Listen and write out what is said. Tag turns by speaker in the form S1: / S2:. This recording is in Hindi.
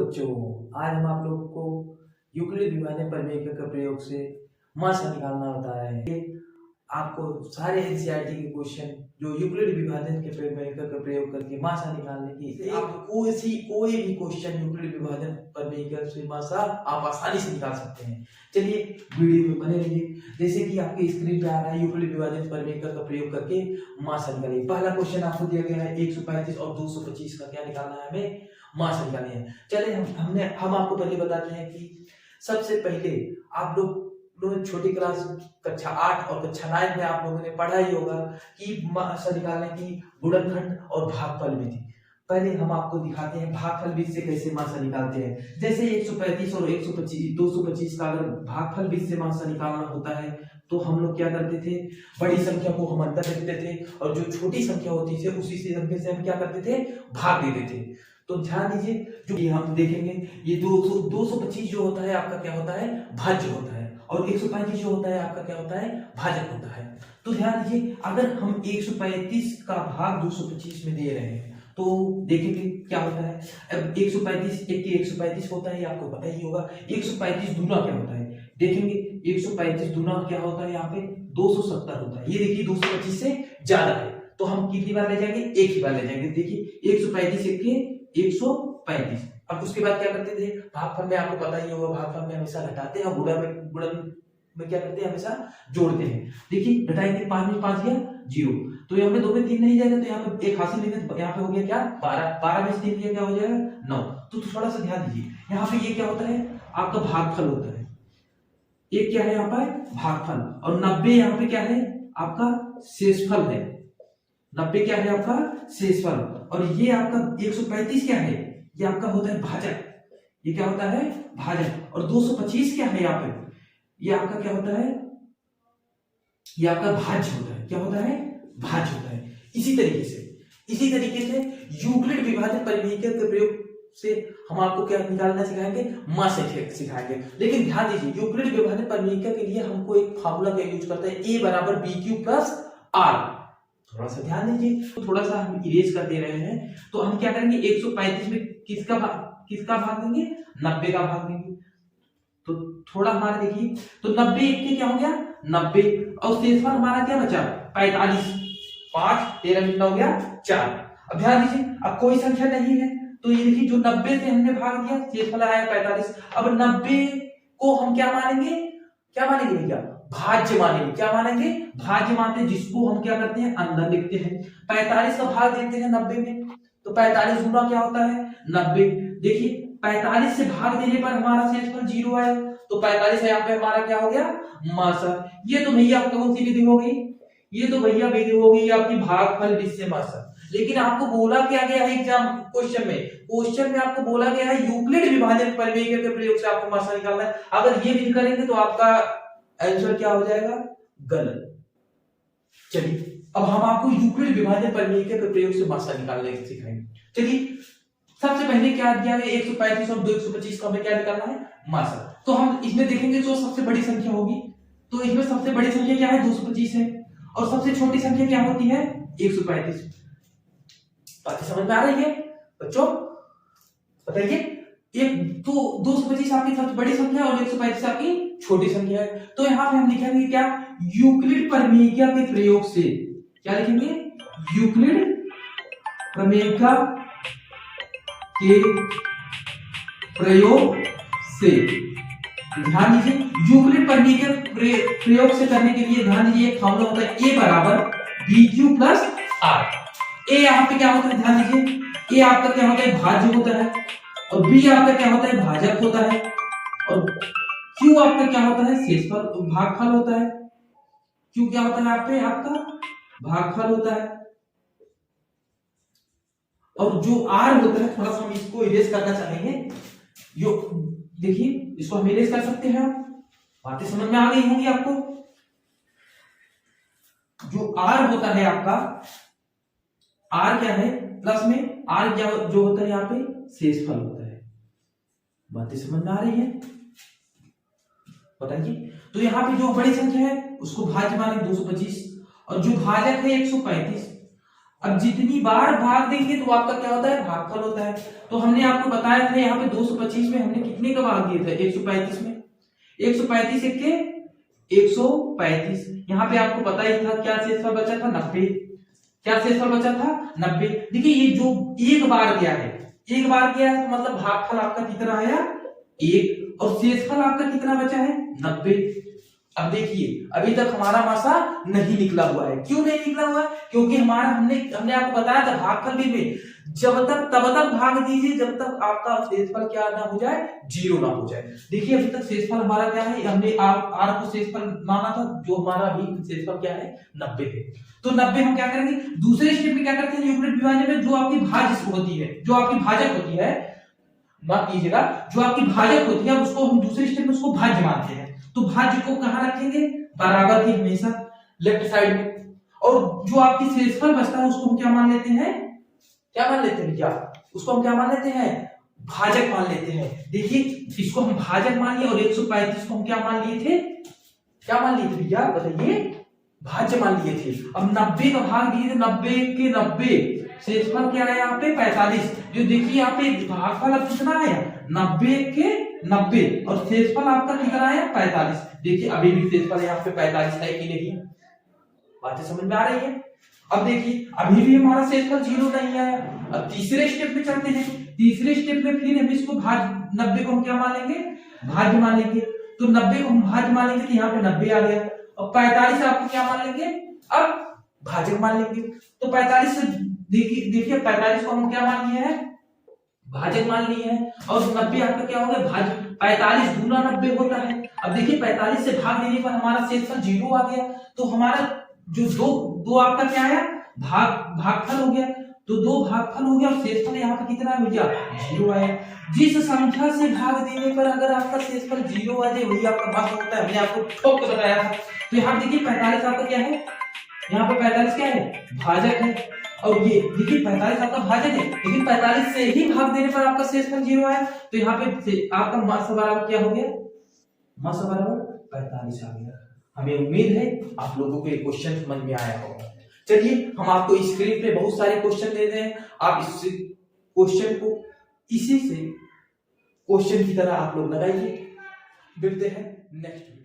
S1: बच्चों, आज हम आप लोगों को यूक्लिड विभाजन प्रमेय का प्रयोग से मात्रा निकालना बता रहे हैं। आपको सारे एनसीईआरटी के क्वेश्चन जो यूक्लिड विभाजन के प्रमेय का प्रयोग करके मात्रा निकालने की, आप कोई भी क्वेश्चन यूक्लिड विभाजन प्रमेय का से मात्रा आप आसानी से निकाल सकते हैं। चलिए वीडियो में बने रहिए। जैसे कि आपके स्क्रीन पे आ रहा है, यूक्लिड विभाजन प्रमेय का प्रयोग करके मात्रा निकालिए। पहला क्वेश्चन आपको दिया गया है 135 और 225 का क्या निकालना है, हमें मात्रा निकालनी है। चलिए हम आपको पहले बताते हैं कि सबसे पहले आप लोग छोटी क्लास कक्षा 8 और कक्षा 9 में आप लोगों ने पढ़ा ही होगा कि मात्रा निकालने की गुणनखंड और भागफल विधि। पहले हम आपको दिखाते हैं भागफल विधि से कैसे मात्रा निकालते हैं। जैसे 135 और 125 225 का अगर भागफल विधि से मात्रा निकालना होता है तो हम लोग क्या करते थे, बड़ी संख्या को हम अंदर रखते थे और जो छोटी संख्या होती थी उसी संख्या से हम क्या करते थे, भाग देते थे। तो ध्यान दीजिए, जो ये हम देखेंगे ये 225 जो होता है आपका क्या होता है, भाज्य होता है, और 135 जो होता है आपका क्या होता है, भाजक होता है। तो ध्यान दीजिए, अगर हम 135 का भाग 225 में दे रहे हैं तो देखेंगे क्या होता है। अब 135 होता है, ये आपको पता ही होगा। 135 दूना क्या होता है, देखेंगे 135 दूना क्या होता है, यहाँ पे 270 होता है। ये देखिए 225 से ज्यादा है तो हम कितनी बार ले जाएंगे, एक ही बार ले जाएंगे। देखिए 135 के 135। अब उसके बाद क्या करते थे, भागफल में आपको पता ही होगा, भागफल में हमेशा घटाते हैं और गुणन में क्या करते हैं, हमेशा जोड़ते हैं। देखिए घटाएंगे 5 में 5 गया 0, तो यहाँ पे 2 में 3 नहीं जाएगा तो यहाँ पे 1 हासिल लेंगे तो यहाँ पे हो गया क्या 12 में 3 गया क्या हो जाएगा 9। तो थोड़ा सा ध्यान दीजिए, यहाँ पे ये क्या होता है, आपका भागफल होता है। एक क्या है यहाँ पर भागफल, और 90 यहाँ पे क्या है आपका शेषफल है। 90 क्या है आपका शेषफल, और ये आपका 135 क्या है, ये आपका होता है भाजक। ये क्या होता है, भाजक। और 225 क्या है यहाँ पे, ये आपका क्या होता है, ये आपका भाज्य होता है। क्या होता है, भाज्य होता है। इसी तरीके से यूक्लिड विभाजन प्रमेय के प्रयोग से हम आपको क्या निकालना सिखाएंगे, मात्रा सिखाएंगे। लेकिन ध्यान दीजिए, यूक्लिड विभाजन प्रमेय के लिए हमको एक फार्मूला का यूज करते हैं, a बराबर bq प्लस r। थोड़ा सा ध्यान दीजिए, तो थोड़ा सा हम इरेज कर दे रहे हैं। तो हम क्या करेंगे, 135 में किसका भाग देंगे, 90 का भाग देंगे। तो थोड़ा हमारा देखिए, तो 90 के क्या हो गया 90, और शेषफल हमारा क्या बचा 45। 5 13 मिनट हो गया 4। अब ध्यान दीजिए, अब कोई संख्या नहीं है तो ये देखिए जो 90 से हमने भाग दिया, शेषफल आया 45। अब 90 को हम क्या मानेंगे भैया, भाज्य मानेंगे। क्या मानेंगे, भाज्य मानते हैं, जिसको हम क्या करते हैं, अंदर लिखते हैं। 45 का भाग देते हैं 90 में, तो 45 गुना क्या होता है 90। देखिए 45 से भाग देने पर हमारा शेषफल 0 आया, तो 45 यहाँ पे हमारा क्या हो गया मात्रा। ये तो भैया कौन सी विधि हो गई, ये तो भैया विधि हो गई आपकी भागफल विधि से मात्रा। लेकिन आपको बोला क्या गया है एग्जाम क्वेश्चन में आपको बोला गया है यूक्लिड विभाजन प्रमेय के प्रयोग से आपको मात्रा निकालना है। अगर ये विधि करेंगे तो आपका आंसर क्या हो जाएगा, गलत। चलिए अब हम आपको यूक्लिड विभाजन प्रमेय के प्रयोग से मात्रा निकालने सिखाएंगे। चलिए सबसे पहले क्या दिया है, 135 और 225 का हमें क्या निकालना है, मात्रा। तो हम इसमें देखेंगे जो सबसे बड़ी संख्या होगी, तो इसमें सबसे बड़ी संख्या क्या है 225 है, और सबसे छोटी संख्या क्या होती है 135। बात समझ में आ रही है बच्चों, बताइए। एक तो 225 आपकी सबसे बड़ी संख्या और 135 आपकी छोटी संख्या है। तो यहाँ पे हम लिखेंगे क्या, यूक्लिड प्रमेय के प्रयोग से, क्या लिखेंगे, यूक्लिड प्रमेय के प्रयोग से। ध्यान दीजिए, यूक्लिड प्रमेय के प्रयोग से करने के लिए ध्यान दीजिए एक फार्मूला होता है, a बराबर bq प्लस r। a यहाँ पे क्या होता है, ध्यान दीजिए, a आपका क्या होता है, भाज्य होता है, और b आपका क्या होता है, भाजक होता है, और q आपका क्या होता है, शेषफल भागफल होता है। q क्या होता है यहाँ पे, आपका भागफल होता है। और जो r होता है, थोड़ा सा हम इसको इरेज करना चाहेंगे। जो देखिए इसको हम इरेज कर सकते हैं, बातें समझ में आ गई होंगी आपको। जो r होता है आपका, r क्या है, प्लस में r क्या जो होता है यहाँ पे शेषफल होता है। बातें समझ में आ रही है, बताइए। तो यहाँ पे जो बड़ी संख्या है उसको भाज्य माने 225, और जो भाजक है 135, अब जितनी बार भाग देंगे तो आपका क्या होता है, भागफल होता है। तो हमने आपको बताया था यहाँ पे 225 में हमने कितने का भाग दिए थे, 135 में। 135 के 135, यहाँ पे आपको पता ही था क्या शेषफल बचा था, 90। क्या शेषफल बचा था, 90। देखिए ये जो एक बार गया है, एक बार गया है तो मतलब भागफल आपका कितना आया, 1, और शेषफल आपका कितना बचा है, 90। अब देखिए अभी तक हमारा मासा नहीं निकला हुआ है। क्यों नहीं निकला हुआ है, क्योंकि हमारा हमने आपको बताया था भागफल भी में जब तक तब तक भाग दीजिए जब तक आपका शेषफल क्या ना हो जाए, 0 ना हो जाए। देखिए अभी तक शेषफल हमारा क्या है, हमने आर को शेषफल माना था, जो हमारा अभी शेषफल क्या है, 90 है। तो 90 हम क्या करेंगे, दूसरे स्टेप में क्या करते हैं, यूक्लिड विभाजन में जो आपकी भाज्य होती है, जो आपकी भाजक होती है, बात कीजिएगा, जो आपकी भाजक होती है उसको हम दूसरे स्टेप में उसको भाज्य मानते हैं। तो भाज्य को कहां रखेंगे, बराबर की हमेशा लेफ्ट साइड में। और जो आपकी शेषफल बचता है उसको हम क्या मान लेते हैं, क्या मान लेते हैं भैया, उसको हम क्या मान लेते हैं, भाजक मान लेते हैं। देखिए इसको हम भाजक मान लिए और 135 को हम क्या मान लिए थे, क्या मान लिए थे भैया बताइए, भाज्य मान लिए थे। अब 90 का भाग दिए थे, 90 के 90, शेषफल क्या है यहाँ पे 45। जो देखिए यहाँ पे भागफल अब कितना आया, 90 के 90, और शेषफल आपका कितना आया, 45। देखिए अभी भी शेषफल यहाँ पे 45 है कि नहीं, बातें समझ में आ रही है। अब देखिए अभी भी हमारा शेषफल 0 नहीं आया। अब तीसरे स्टेप में चलते हैं, तीसरे स्टेप में फिर हम इसको भाज्य 90 को हम क्या मान लेंगे, भाज्य मान लेंगे। तो 90 को हम भाज्य मान लेंगे तो यहाँ पे 90 आ गया, और 45 आपको क्या मान लेंगे, अब भाजक मान लेंगे। तो 45 से देखिए 45 को हम क्या मान लिए हैं, भाजक मान लिए हैं, और 90 आपका क्या हो गया, भाज्य। 45 दूना 90 होता है। अब देखिए 45 से भाग देने पर हमारा शेषफल 0 आ गया। तो हमारा जो दो आपका क्या आया, भागफल हो गया। तो 2 भागफल हो गया और शेषफल यहाँ पे कितना है भैया, 0 आया। जिस संख्या से भाग देने पर अगर आपका शेषफल 0 आ जाए वही आपका भाग होता है, मैंने आपको ठोक कर बताया था। तो यहाँ देखिए 45 आपका क्या है, यहाँ पे 45 क्या है, भाजक है। और ये देखिए 45 आपका भाजक है, लेकिन 45 से ही भाग देने पर आपका शेषफल 0 आया। तो यहाँ पे आपका मास बराबर क्या हो गया, मास बराबर 45 आ गया। हमें उम्मीद है आप लोगों को ये क्वेश्चन समझ में आया होगा। चलिए हम आपको स्क्रीन पे बहुत सारे क्वेश्चन दे रहे हैं, आप इस क्वेश्चन को इसी से क्वेश्चन की तरह आप लोग लगाइए। मिलते हैं नेक्स्ट।